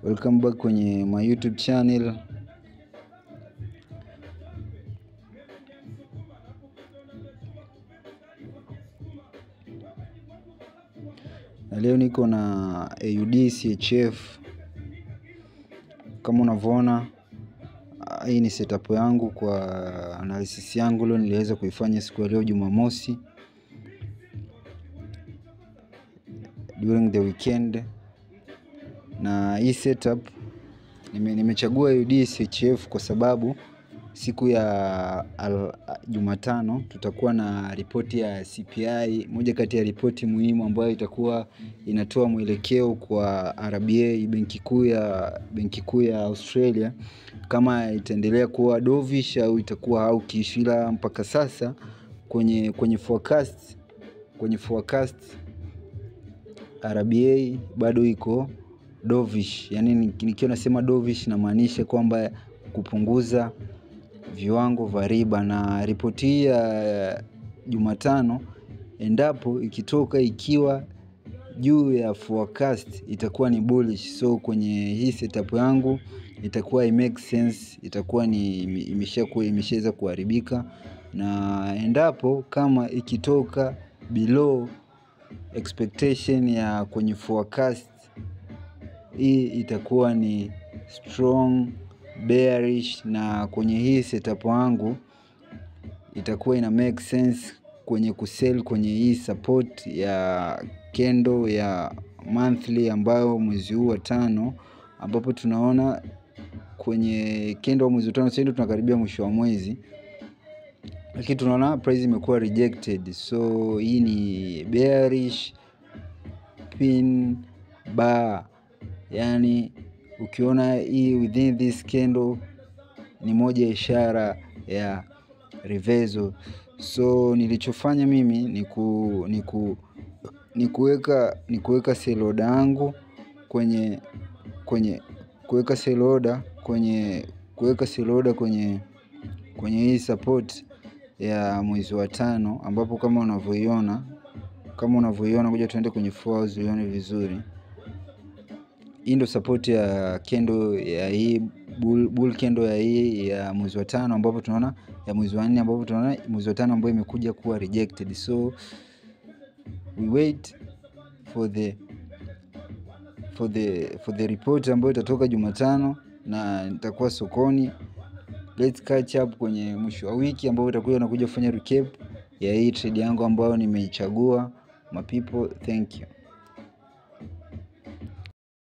Welcome back kwenye my YouTube channel. Na leo niko na AUD CHF. Kama unavyoona, hii ni setup yangu kwa analysis yangu leo niliweza kuifanya siku ya leo Jumamosi during the weekend. Na hii setup nimechagua AUD CHF kwa sababu siku ya Jumatano tutakuwa na ripoti ya CPI, moja kati ya ripoti muhimu ambayo itakuwa inatoa mwelekeo kwa RBA, benki kuu ya Australia, kama itaendelea kuwa dovish au itakuwa hawkish. Ila mpaka sasa kwenye forecast RBA bado iko dovish. Yani nikiwa nasema dovish namaanisha kwamba kupunguza viwango vya riba. Na ripoti hii ya Jumatano endapo ikitoka ikiwa juu ya forecast itakuwa ni bullish. So kwenye hii setup yangu itakuwa it makes sense, itakuwa ni imeshaweza kuharibika. Na endapo kama ikitoka below expectation ya kwenye forecast, hii itakuwa ni strong bearish. Na kwenye hii setup yangu itakuwa ina make sense kwenye kusell kwenye hii support ya candle ya monthly ambayo mwezi huu wa 5, ambapo tunaona kwenye candle mwezi wa 5 sasa ndio tunakaribia mwisho wa mwezi, lakini tunaona price imekuwa rejected. So hii ni bearish pin bar. Yani ukiona hii within this candle ni moja ishara ya reversal. So nilichofanya mimi ni kuweka sell order yangu kwenye hii support ya mwezi wa 5, ambapo kama unavyoiona ngoja tuende kwenye 4 hours uone vizuri. Hii ndio support ya candle ya hii bull candle ya hii ya mwezi wa 5, ambapo tunaona ya mwezi wa 4, ambapo tunaona mwezi wa 5 ambayo imekuja kuwa rejected. So we wait for the report ambayo itatoka Jumatano na nitakuwa sokoni. Let's catch up kwenye mwisho wa wiki ambapo itakuwa nakuja kufanya recap ya hii trade yangu ambayo nimeichagua. My people, thank you.